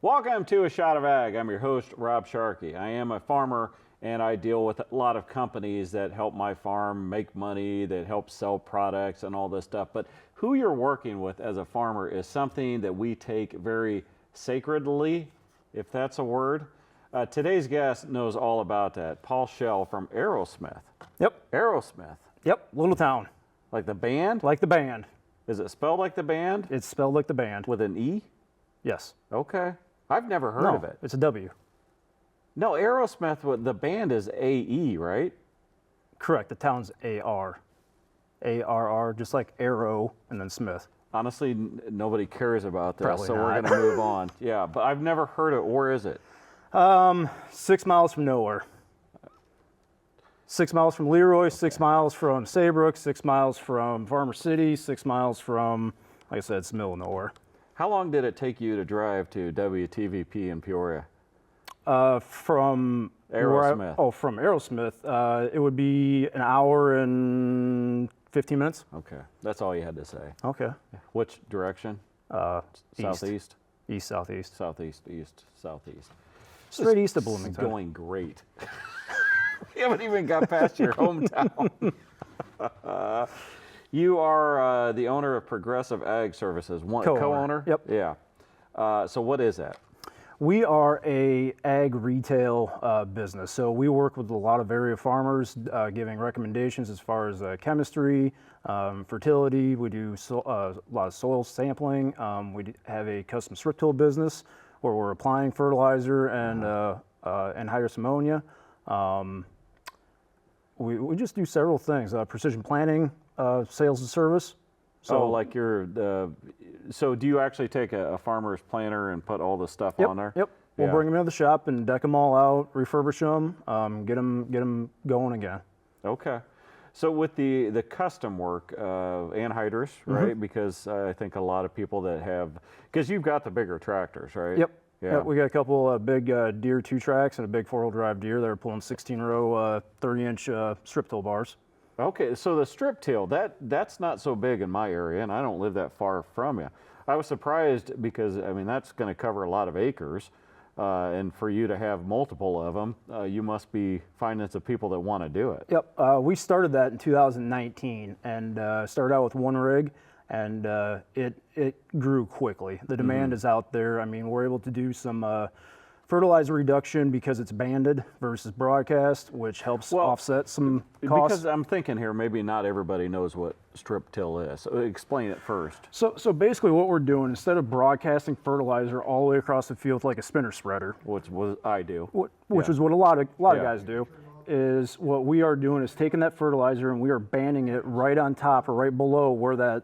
Welcome to A Shot of Ag. I'm your host, Rob Sharkey. I am a farmer and I deal with a lot of companies that help my farm make money, that help sell products and all this stuff. But who you're working with as a farmer is something that we take very sacredly, if that's a word. Today's guest knows all about that. Paul Schell from Aerosmith. Yep. Aerosmith. Yep. Little town. Like the band? Like the band. Is it spelled like the band? It's spelled like the band. With an E? Yes. Okay. I've never heard of it. It's a W. No, Aerosmith, the band is A-E, right? Correct. The town's A-R. A-R-R, just like Arrow and then Smith. Honestly, nobody cares about that, Probably so not. we're going to move on. Yeah, but I've never heard it. Where is it? 6 miles from nowhere. 6 miles from Leroy, 6 miles from Saybrook, 6 miles from Farmer City, 6 miles from, like I said, it's the middle of nowhere. How long did it take you to drive to WTVP in Peoria? From Aerosmith. From Aerosmith, it would be an hour and 15 minutes. Okay, that's all you had to say. Okay. Which direction? Southeast? East, southeast. Southeast, east, southeast. Straight east of This is Bloomington. going great. We haven't even got past your hometown. You are the owner of Progressive Ag Services. Co-owner? Yep. Yeah. So what is that? We are a ag retail business. So we work with a lot of area farmers, giving recommendations as far as chemistry, fertility. We do a lot of soil sampling. We have a custom strip till business where we're applying fertilizer and anhydrous ammonia. We just do several things: precision planting, sales and service. So like so do you actually take a farmer's planter and put all the stuff on there? Yep. We'll bring them into the shop and deck them all out, refurbish them, get them going again. Okay. So with the custom work, anhydrous, right? Because I think a lot of people that have, because you've got the bigger tractors, right? Yep. Yeah. Yep, we got a couple big Deere 2-tracks and a big 4-wheel drive Deere that are pulling 16-row, 30-inch strip till bars. Okay, so the strip till, that's not so big in my area, and I don't live that far from you. I was surprised because, I mean, that's going to cover a lot of acres, and for you to have multiple of them, you must be finding some people that want to do it. Yep, we started that in 2019 and started out with one rig, and it grew quickly. The demand is out there. I mean, we're able to do some fertilizer reduction because it's banded versus broadcast, which helps offset some costs. Because I'm thinking here, maybe not everybody knows what strip till is. So explain it first. So basically what we're doing, instead of broadcasting fertilizer all the way across the field like a spinner spreader, Which I do. which is what a lot of guys do, is what we are doing is taking that fertilizer and we are banding it right on top or right below where that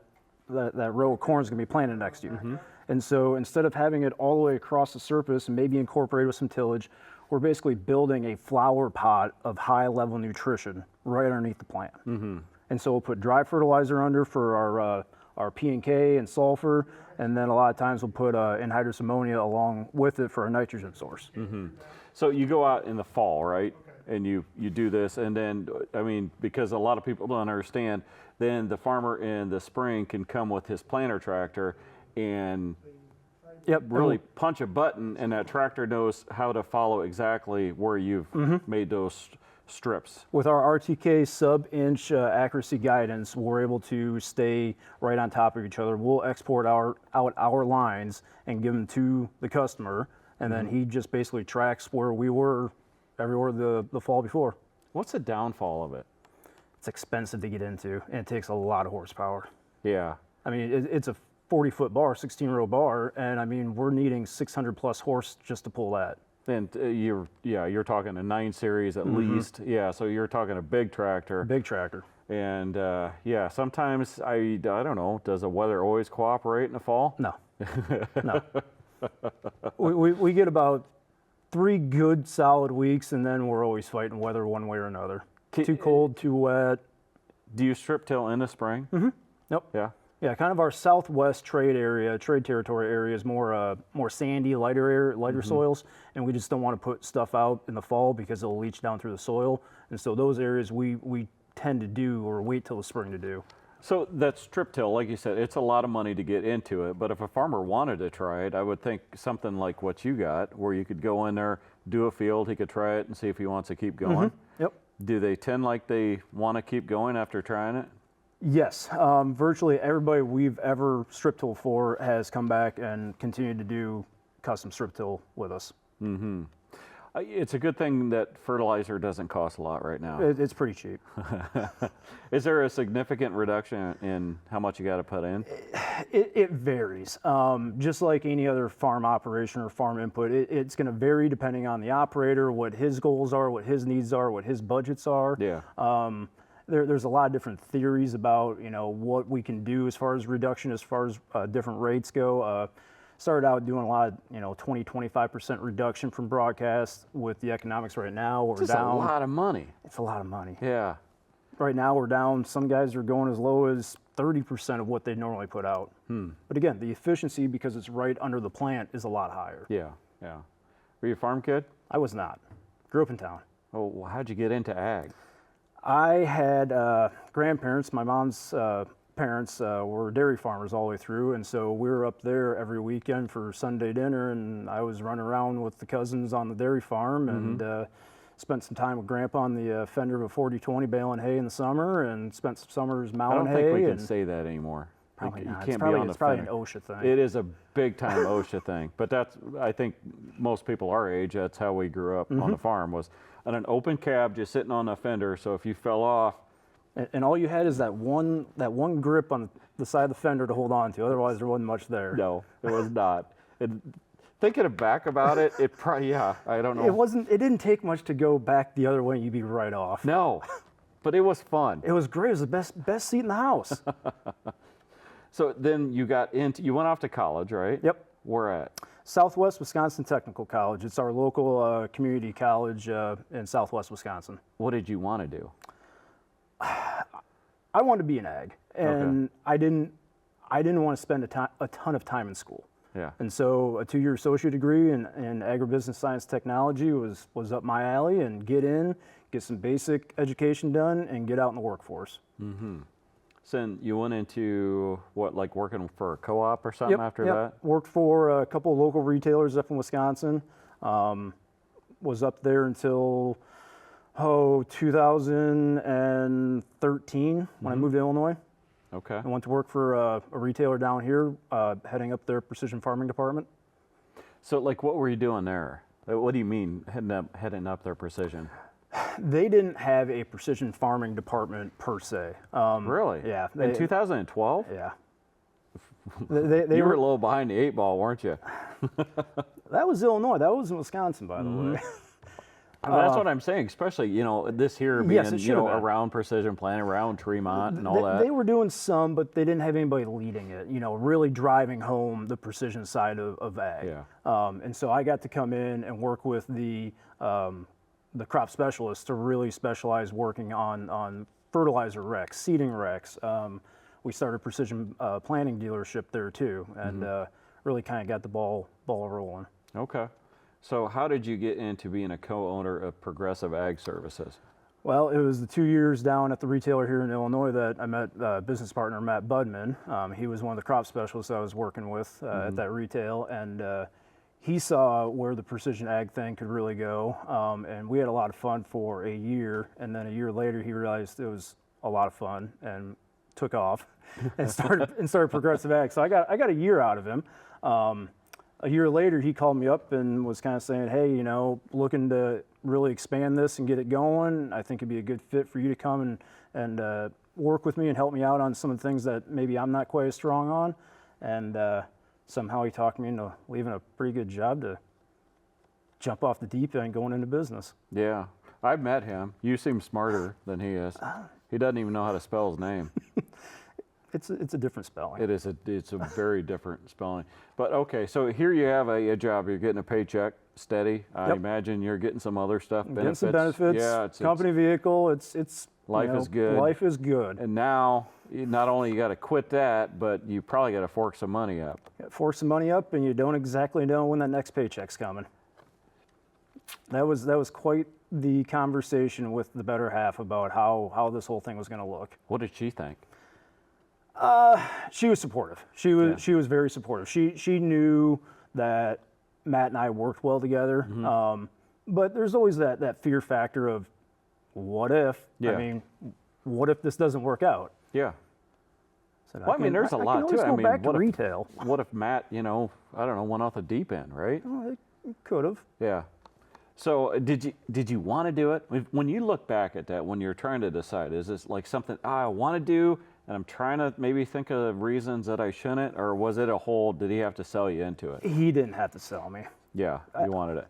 row of corn is going to be planted next year. And so instead of having it all the way across the surface and maybe incorporated with some tillage, we're basically building a flower pot of high level nutrition right underneath the plant. And so we'll put dry fertilizer under for our P&K and sulfur, and then a lot of times we'll put anhydrous ammonia along with it for a nitrogen source. So you go out in the fall, right? And you do this, and then, I mean, because a lot of people don't understand, then the farmer in the spring can come with his planter tractor and really punch a button, and that tractor knows how to follow exactly where you've made those strips. With our RTK sub-inch accuracy guidance, we're able to stay right on top of each other. We'll export out our lines and give them to the customer, and then he just basically tracks where we were everywhere the fall before. What's the downfall of it? It's expensive to get into, and it takes a lot of horsepower. Yeah. I mean, it's a 40-foot bar, 16-row bar, and I mean, we're needing 600 plus horse just to pull that. And you're talking a 9 series at least. Yeah, so you're talking a big tractor. Big tractor. And sometimes I don't know, does the weather always cooperate in the fall? No, no. we get about 3 good solid weeks, and then we're always fighting weather one way or another. Too cold, too wet. Do you strip till in the spring? Nope. Yeah. Yeah, kind of our southwest trade territory area is more sandy, lighter soils, and we just don't want to put stuff out in the fall because it'll leach down through the soil. And so those areas we tend to do or wait till the spring to do. So that strip till, like you said, it's a lot of money to get into it. But if a farmer wanted to try it, I would think something like what you got, where you could go in there, do a field, he could try it and see if he wants to keep going. Yep. Do they tend like they want to keep going after trying it? Yes, virtually everybody we've ever strip till for has come back and continued to do custom strip till with us. It's a good thing that fertilizer doesn't cost a lot right now. It's pretty cheap. Is there a significant reduction in how much you got to put in? It varies. Just like any other farm operation or farm input, it's going to vary depending on the operator, what his goals are, what his needs are, what his budgets are. Yeah. There's a lot of different theories about what we can do as far as reduction, as far as different rates go. Started out doing a lot of 20-25% reduction from broadcast. With the economics right now, we're It's down. a lot of money. It's a lot of money. Yeah. Right now we're down. Some guys are going as low as 30% of what they normally put out. But again, the efficiency, because it's right under the plant, is a lot higher. Yeah. Yeah. Were you a farm kid? I was not. Grew up in town. Oh, well, how'd you get into ag? I had grandparents. My mom's parents were dairy farmers all the way through, and so we were up there every weekend for Sunday dinner, and I was running around with the cousins on the dairy farm and spent some time with Grandpa on the fender of a 40-20 baling hay in the summer, and spent some summers I mowing don't hay. think we can and say that anymore. Probably You not. can't be on the It's probably an fender. OSHA thing. It is a big time OSHA thing, but that's, I think most people our age, that's how we grew up on the farm, was on an open cab just sitting on a fender. So if you fell off, And all you had is that one grip on the side of the fender to hold on to. Otherwise, there wasn't much there. no, it was not. And thinking back about it, it probably, yeah, I don't know. It wasn't. It didn't take much to go back the other way. You'd be right off. No, but it was fun. It was great. It was the best seat in the house. So then you went off to college, right? Yep. Where at? Southwest Wisconsin Technical College. It's our local community college in Southwest Wisconsin. What did you want to do? I wanted to be an ag, and I didn't want to spend a ton of time in school. Yeah. And so a 2-year associate degree in Agri-Business Science Technology was up my alley, and get some basic education done, and get out in the workforce. So then you went into what, like working for a co-op or something after that? Worked for a couple of local retailers up in Wisconsin. Was up there until 2013 when I moved to Illinois. Okay. I went to work for a retailer down here, heading up their precision farming department. So like what were you doing there? What do you mean heading up their precision? They didn't have a precision farming department per se. Really? Yeah. In 2012? Yeah. They You were were a little behind the 8 ball, weren't you? That was Illinois. That was in Wisconsin, by the way. That's what I'm saying, especially, this here being, Yes, it should have been. around precision planting, around Tremont and all that. They were doing some, but they didn't have anybody leading it, really driving home the precision side of ag. Yeah. And so I got to come in and work with the crop specialists to really specialize working on fertilizer recs, seeding recs. We started a precision planting dealership there too, and really kind of got the ball rolling. Okay. So how did you get into being a co-owner of Progressive Ag Services? Well, it was the 2 years down at the retailer here in Illinois that I met business partner Matt Budman. He was one of the crop specialists I was working with at that retail, and he saw where the precision ag thing could really go, and we had a lot of fun for a year, and then a year later he realized it was a lot of fun and took off and started Progressive Ag. So I got a year out of him. A year later, he called me up and was kind of saying, hey, looking to really expand this and get it going. I think it'd be a good fit for you to come and work with me and help me out on some of the things that maybe I'm not quite as strong on. And somehow he talked me into leaving a pretty good job to jump off the deep end going into business. Yeah. I've met him. You seem smarter than he is. He doesn't even know how to spell his name. It's a different spelling. It's a very different spelling. But okay, so here you have a job. You're getting a paycheck, steady. I imagine you're getting some other stuff, benefits. Getting some benefits. Yeah, company vehicle. It's life is good. Life is good. And now, not only you got to quit that, but you probably got to fork some money up. Fork some money up, and you don't exactly know when that next paycheck's coming. That was quite the conversation with the better half about how this whole thing was going to look. What did she think? She was supportive. She was very supportive. She knew that Matt and I worked well together. But there's always that fear factor of what if? Yeah. I mean, what if this doesn't work out? Yeah. So Well, I mean, there's a lot to it. Go back to what retail. What if Matt, I don't know, went off the deep end, right? Well, it could have. Yeah. So did you want to do it? When you look back at that, when you're trying to decide, is this like something I want to do, and I'm trying to maybe think of reasons that I shouldn't, or was it a whole? Did he have to sell you into it? He didn't have to sell me. Yeah, you wanted it.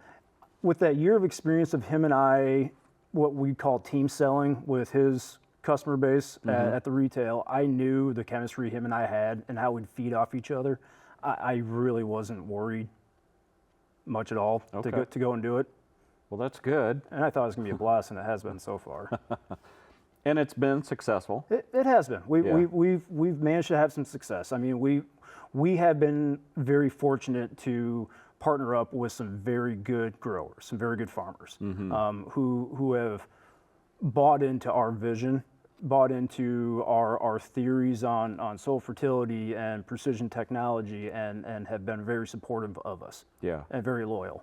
With that year of experience of him and I, what we call team selling with his customer base at the retail, I knew the chemistry him and I had and how we'd feed off each other. I really wasn't worried much at all to go and do it. Well, that's good. And I thought it was going to be a blast, and it has been so far. And it's been successful. It has been. We've managed to have some success. I mean, we have been very fortunate to partner up with some very good growers, some very good farmers, who have bought into our vision, bought into our theories on soil fertility and precision technology, and have been very supportive of us. Yeah. And very loyal.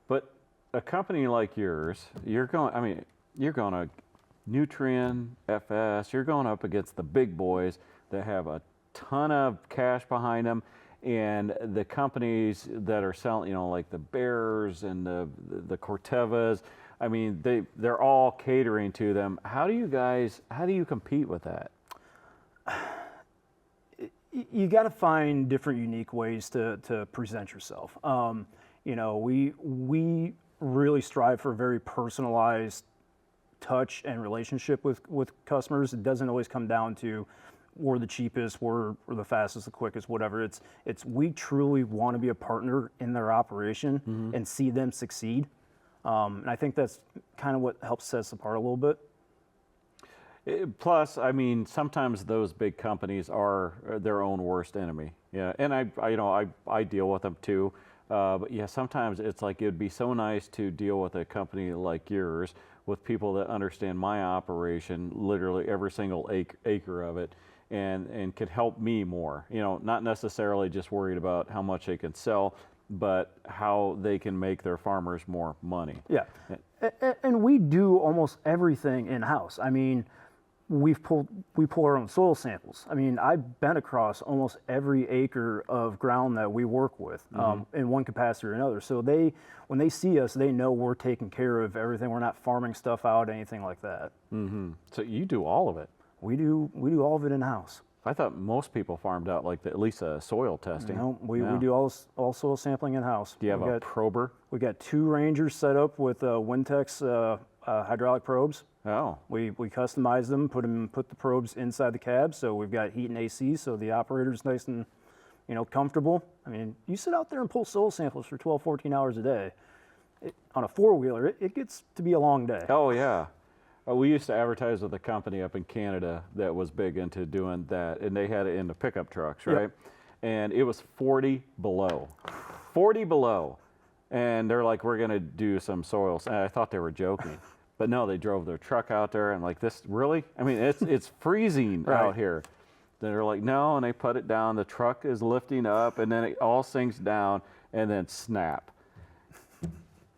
But a company like yours, you're going to Nutrien, FS, you're going up against the big boys that have a ton of cash behind them, and the companies that are selling, like the Bears and the Cortevas, I mean, they're all catering to them. How do you compete with that? You got to find different unique ways to present yourself. We really strive for a very personalized touch and relationship with customers. It doesn't always come down to we're the cheapest, we're the fastest, the quickest, whatever. It's we truly want to be a partner in their operation and see them succeed. And I think that's kind of what helps set us apart a little bit. Plus, I mean, sometimes those big companies are their own worst enemy. Yeah, and I deal with them too. But yeah, sometimes it's like it'd be so nice to deal with a company like yours, with people that understand my operation, literally every single acre of it, and can help me more. Not necessarily just worried about how much they can sell, but how they can make their farmers more money. Yeah, and we do almost everything in-house. I mean, we pull our own soil samples. I mean, I've been across almost every acre of ground that we work with in one capacity or another. So when they see us, they know we're taking care of everything. We're not farming stuff out, anything like that. So you do all of it. We do all of it in-house. I thought most people farmed out like at least soil testing. No, we do all soil sampling in-house. Do you have a prober? We got 2 Rangers set up with Wintex hydraulic probes. Oh. We customize them, put the probes inside the cab, so we've got heat and AC, so the operator's nice and comfortable. I mean, you sit out there and pull soil samples for 12, 14 hours a day. On a 4-wheeler, it gets to be a long day. Oh yeah. We used to advertise with a company up in Canada that was big into doing that, and they had it in the pickup trucks, right? Yep. And it was 40 below. 40 below. And they're like, we're going to do some soils. And I thought they were joking. But no, they drove their truck out there and like, this really? I mean, it's freezing right out here. They're like, no, and they put it down. The truck is lifting up, and then it all sinks down, and then snap.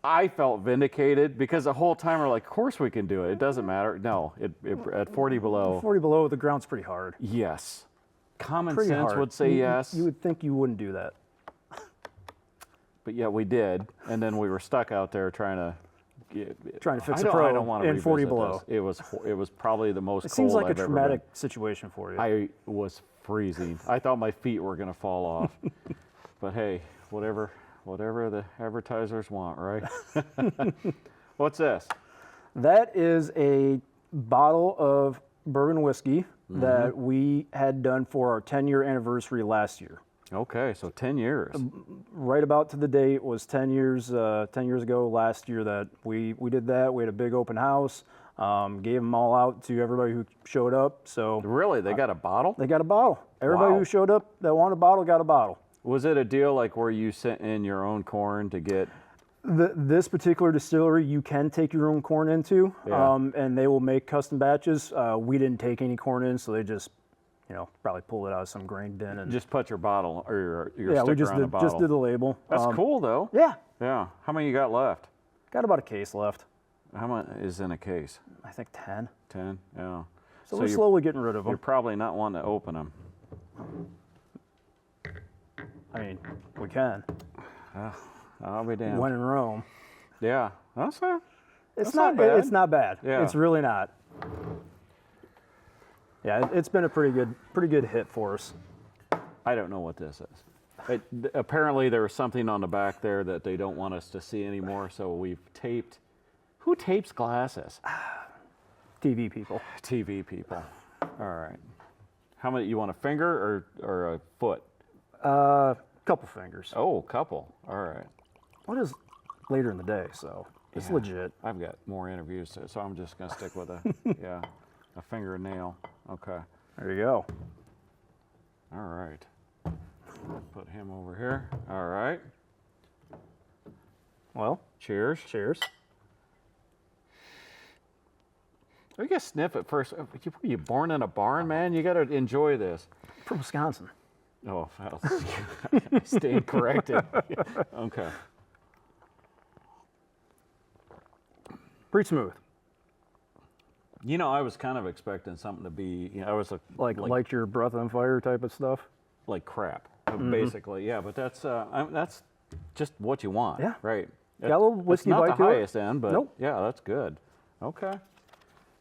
I felt vindicated because the whole time we're like, of course we can do it. It doesn't matter. No, at 40 below. 40 below, the ground's pretty hard. Yes. Common pretty sense hard. would say yes. You would think you wouldn't do that. But yeah, we did. And then we were stuck out there trying to fix a probe I don't want to in 40 below. This. It was probably the most It cold seems like I've a ever traumatic been. situation for you. I was freezing. I thought my feet were going to fall off. But hey, whatever the advertisers want, right? What's this? That is a bottle of bourbon whiskey that we had done for our 10-year anniversary last year. Okay, so 10 years. Right about to the date was 10 years ago last year that we did that. We had a big open house, gave them all out to everybody who showed up. So really, they got a bottle? They got a bottle. Everybody who showed up that wanted a bottle got a bottle. Was it a deal like where you sent in your own corn to get? This particular distillery, you can take your own corn into, and they will make custom batches. We didn't take any corn in, so they just probably pull it out of some grain bin and Just put your bottle or your yeah, sticker we just on the did bottle. the label. That's cool though. Yeah, Yeah. How many you got left? got about a case left. How much is in a case? I think 10. 10. Yeah. So we're you're- slowly getting rid of You're them. probably not wanting to open them. I mean, we can. I'll be damned. When in Rome. Yeah. That's it. It's That's not not. bad. It's not bad. Yeah. It's really not. Yeah, it's been a pretty good hit for us. I don't know what this is. Apparently there was something on the back there that they don't want us to see anymore, so we've taped. Who tapes glasses? TV people. TV people. All right. How many? You want a finger or a foot? Couple fingers. Oh, couple. All right. What is later in the day? So it's Yeah. legit. I've got more interviews, so I'm just gonna stick with a a fingernail. Okay. There you go. All right. Put him over here. All right. Well, Cheers. cheers. We gotta sniff it first. Were you born in a barn, man? You gotta enjoy this. From Wisconsin. Oh, stand corrected. Okay. Pretty smooth. I was kind of expecting something to be, I was Like your breath on fire type of stuff. like crap, basically. Yeah, but that's just what you want. Yeah. Right. Got a little It's whiskey not bite the to it. highest end, but Nope. yeah, that's good. Okay.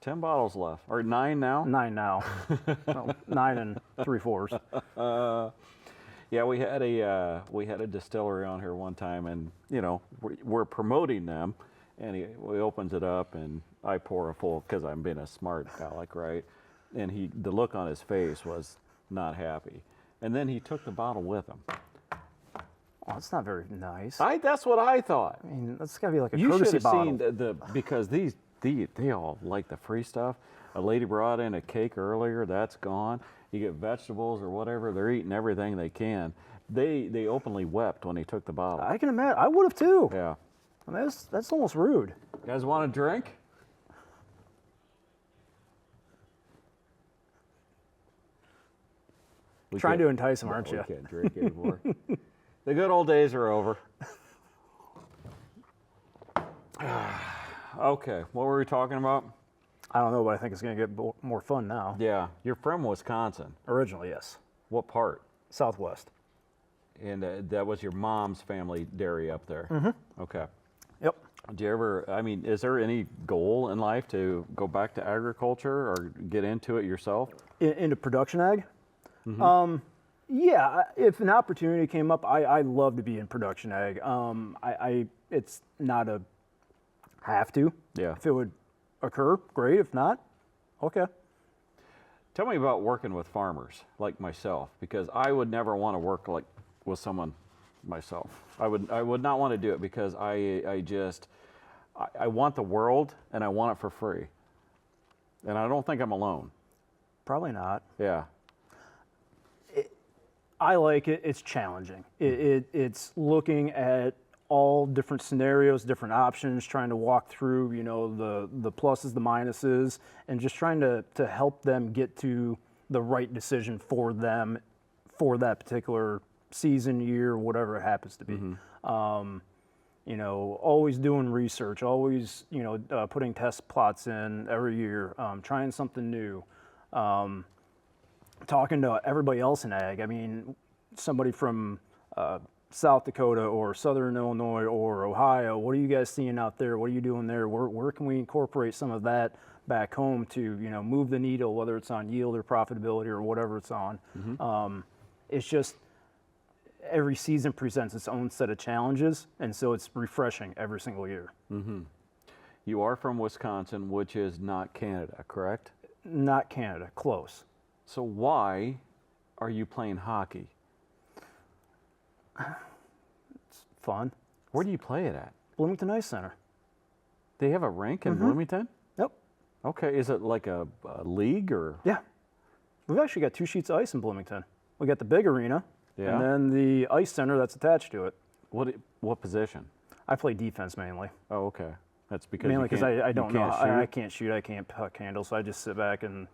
10 bottles left, or 9 now. 9 now. Well, 9 and 3/4. Yeah, we had a distillery on here one time, and we're promoting them, and he opens it up, and I pour a full because I'm being a smart aleck, right? And the look on his face was not happy, and then he took the bottle with him. Oh, that's not very nice. That's what I thought. I mean, that's got to be like a You should courtesy have bottle. seen because they all like the free stuff. A lady brought in a cake earlier. That's gone. You get vegetables or whatever. They're eating everything they can. They openly wept when he took the bottle. I can imagine. I would have too. Yeah. I mean, that's almost rude. You guys want a drink? Trying to entice him, aren't We you? can't drink anymore. The good old days are over. Okay, what were we talking about? I don't know, but I think it's going to get more fun now. Yeah, you're from Wisconsin. Originally, yes. What part? Southwest. And that was your mom's family dairy up there. Mm-hmm. Okay. Yep. Do you ever, is there any goal in life to go back to agriculture or get into it yourself? Into production ag? Yeah, if an opportunity came up, I'd love to be in production ag. It's not a have to. Yeah. If it would occur, great. If not, okay. Tell me about working with farmers like myself, because I would never want to work with someone myself. I would not want to do it because I want the world and I want it for free. And I don't think I'm alone. Probably not. Yeah. I like it. It's challenging. It's looking at all different scenarios, different options, trying to walk through, the pluses, the minuses, and just trying to help them get to the right decision for them for that particular season, year, whatever it happens to be. Always doing research, always, putting test plots in every year, trying something new. Talking to everybody else in ag. I mean, somebody from South Dakota or Southern Illinois or Ohio, what are you guys seeing out there? What are you doing there? Where can we incorporate some of that back home to, move the needle, whether it's on yield or profitability or whatever it's on. It's just every season presents its own set of challenges, and so it's refreshing every single year. You are from Wisconsin, which is not Canada, correct? Not Canada, close. So why are you playing hockey? It's fun. Where do you play it at? Bloomington Ice Center. They have a rink in Bloomington? Yep. Okay, is it like a league or? Yeah. We've actually got 2 sheets of ice in Bloomington. We got the big arena, Yeah. and then the ice center that's attached to it. What position? I play defense mainly. Oh, okay. That's because Mainly you because can't- I you don't know. can't I shoot? can't shoot. I can't puck handle, so I just sit back and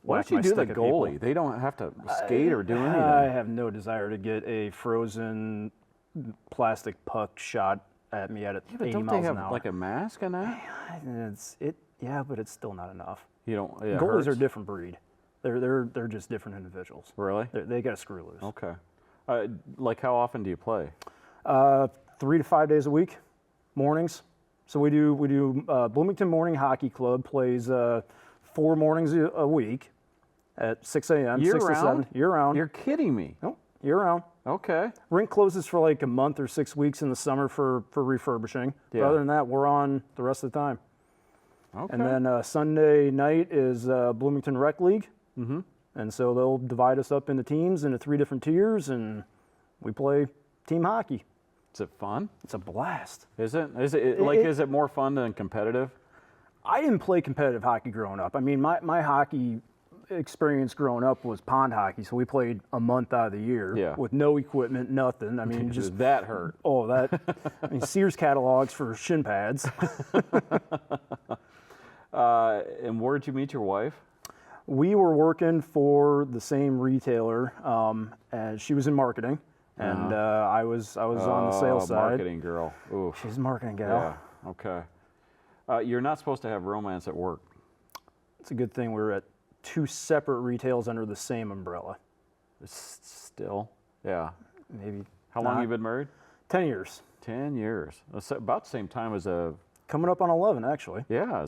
Why whack don't you my do the stick at people. goalie? They don't have to skate or do anything. I have no desire to get a frozen plastic puck shot at me at Yeah, but 80 don't miles they have an hour. like a mask and that? Yeah, but it's still not enough. You don't. It Goalies are a hurts? different breed. They're just different individuals. Really? They got to screw loose. Okay. Like how often do you play? 3 to 5 days a week, mornings. So we do Bloomington Morning Hockey Club plays 4 mornings a week at 6 a.m. Year 6 to 7. round? Year round. You're kidding me. Nope, year round. Okay. Rink closes for like a month or 6 weeks in the summer for refurbishing. But Yeah. other than that, we're on the rest of the time. Okay. And then Sunday night is Bloomington Rec League. Mm-hmm. And so they'll divide us up into teams into 3 different tiers, and we play team hockey. Is it fun? It's a blast. Is it? Is it more fun than competitive? I didn't play competitive hockey growing up. I mean, my hockey experience growing up was pond hockey, so we played a month out of the year Yeah. with no equipment, nothing. I mean, just that hurt. oh, that. I mean, Sears catalogs for shin pads. And where'd you meet your wife? We were working for the same retailer, and she was in marketing, and I was on the sales side. Marketing girl. Ooh. She's a marketing gal. Yeah. Okay. You're not supposed to have romance at work. It's a good thing we're at 2 separate retails under the same umbrella. Still. Yeah. Maybe. How long you been married? 10 years. 10 years. That's about the same time as a. Coming up on 11, actually. Yeah.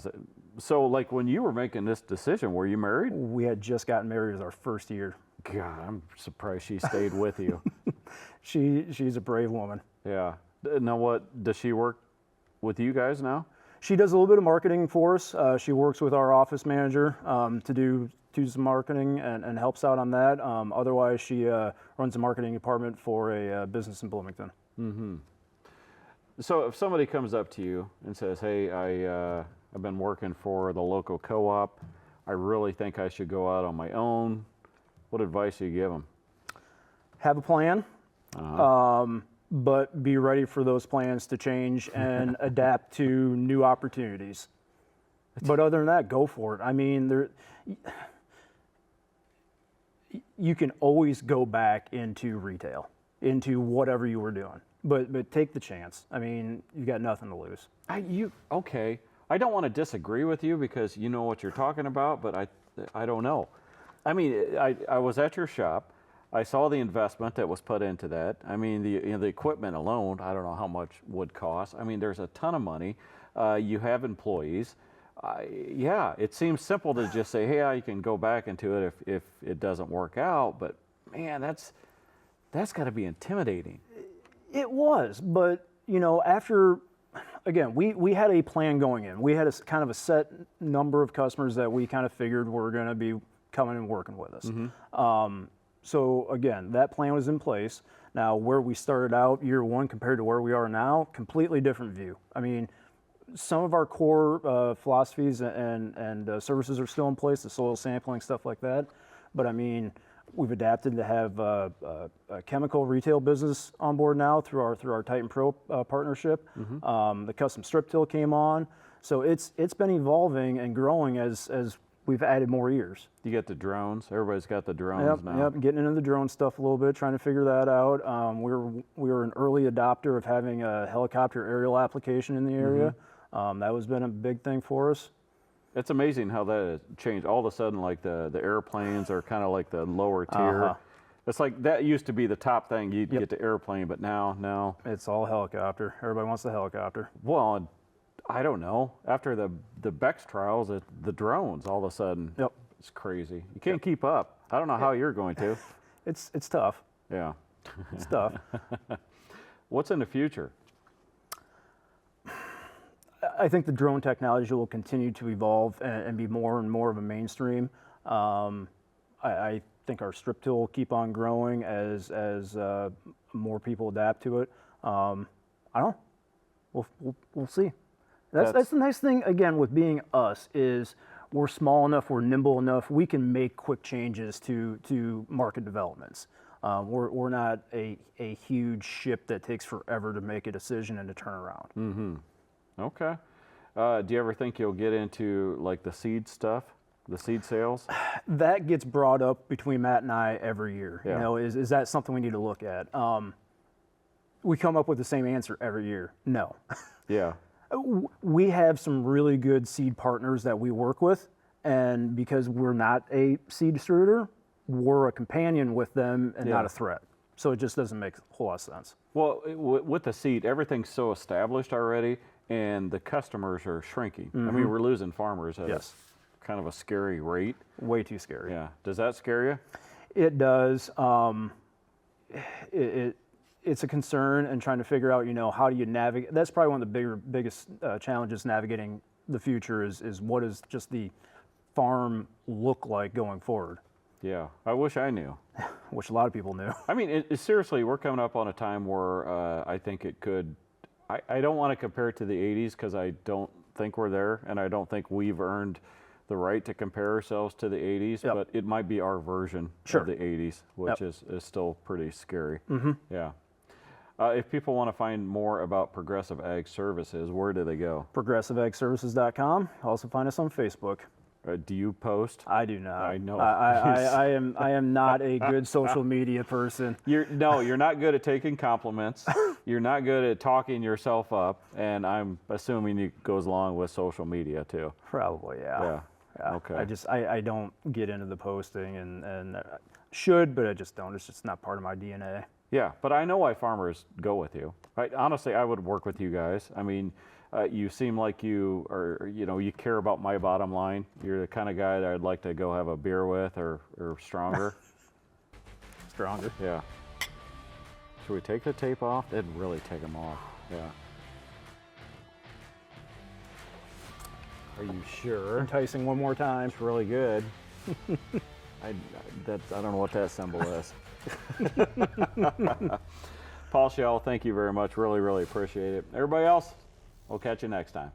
So, like, when you were making this decision, were you married? We had just gotten married as our first year. God, I'm surprised she stayed with you. She's a brave woman. Yeah. Now, what does she work with you guys now? She does a little bit of marketing for us. She works with our office manager to do some marketing and helps out on that. Otherwise, she runs the marketing department for a business in Bloomington. Mm-hmm. So, if somebody comes up to you and says, "Hey, I've been working for the local co-op. I really think I should go out on my own," what advice do you give them? Have a plan. But be ready for those plans to change and adapt to new opportunities. But other than that, go for it. I mean, you can always go back into retail, into whatever you were doing. But take the chance. I mean, you got nothing to lose. Okay. I don't want to disagree with you because you know what you're talking about, but I don't know. I mean, I was at your shop. I saw the investment that was put into that. I mean, the equipment alone, I don't know how much would cost. I mean, there's a ton of money. You have employees. Yeah, it seems simple to just say, hey, you can go back into it if it doesn't work out. But man, that's got to be intimidating. It was, but after, again, we had a plan going in. We had a kind of a set number of customers that we kind of figured were going to be coming and working with us. Mm-hmm. So again, that plan was in place. Now, where we started out year one compared to where we are now, completely different view. I mean, some of our core philosophies and services are still in place, the soil sampling, stuff like that. But I mean, we've adapted to have a chemical retail business on board now through our Titan Pro partnership. Mm-hmm. The custom strip till came on. So it's been evolving and growing as we've added more years. You get the drones. Everybody's got the drones now. Yep, getting into the drone stuff a little bit, trying to figure that out. We were an early adopter of having a helicopter aerial application in the area. Mm-hmm. That has been a big thing for us. It's amazing how that has changed. All of a sudden, like the airplanes are kind of like the lower tier. Uh-huh. It's like that used to be the top thing. You'd get the airplane, but now it's all helicopter. Everybody wants the helicopter. Well, I don't know. After the Bex trials, the drones all of a sudden. Yep. It's crazy. You can't keep up. I don't know how you're going to. It's tough. Yeah. It's tough. What's in the future? I think the drone technology will continue to evolve and be more and more of a mainstream. I think our strip till will keep on growing as more people adapt to it. I don't know. We'll see. That's the nice thing, again, with being us, is we're small enough, we're nimble enough, we can make quick changes to market developments. We're not a huge ship that takes forever to make a decision and to turn around. Mm-hmm. Okay. Do you ever think you'll get into like the seed stuff? the seed sales? That gets brought up between Matt and I every year. Yeah. You know, is that something we need to look at? We come up with the same answer every year. No. Yeah. We have some really good seed partners that we work with, and because we're not a seed distributor, we're a companion with them and not a threat. So it just doesn't make a whole lot of sense. Well, with the seed, everything's so established already, and the customers are shrinking. I mean, we're losing farmers at kind of a scary rate. Way too scary. Yeah. Does that scare you? It does. It's a concern, and trying to figure out, you know, how do you navigate. That's probably one of the biggest challenges navigating the future is what does just the farm look like going forward? Yeah. I wish I knew. Which a lot of people knew. I mean, seriously, we're coming up on a time where I think it could. I don't want to compare it to the 80s because I don't think we're there, and I don't think we've earned the right to compare ourselves to the 80s, but it might be our version of the 80s, which is still pretty scary. Yeah. If people want to find more about Progressive Ag Services, where do they go? ProgressiveAgServices.com. Also find us on Facebook. Do you post? I do not. I know. I am not a good social media person. You're not good at taking compliments. You're not good at talking yourself up, and I'm assuming it goes along with social media too. Probably, yeah. Okay. I don't get into the posting and should, but I just don't. It's just not part of my DNA. Yeah, but I know why farmers go with you. Honestly, I would work with you guys. I mean, you seem like you are, you care about my bottom line. You're the kind of guy that I'd like to go have a beer with or stronger. Stronger. Yeah. Should we take the tape off? It'd really take them off. Yeah. Are you sure? Enticing one more time. It's really good. I don't know what that symbol is. Paul Schell, thank you very much. Really, really appreciate it. Everybody else, we'll catch you next time.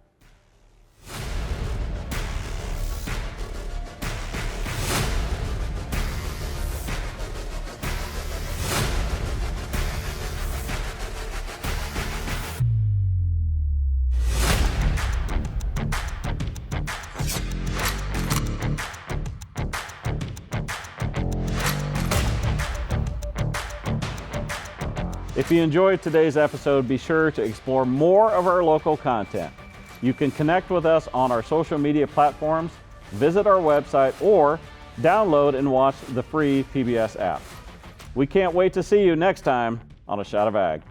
If you enjoyed today's episode, be sure to explore more of our local content. You can connect with us on our social media platforms, visit our website, or download and watch the free PBS app. We can't wait to see you next time on A Shot of Ag.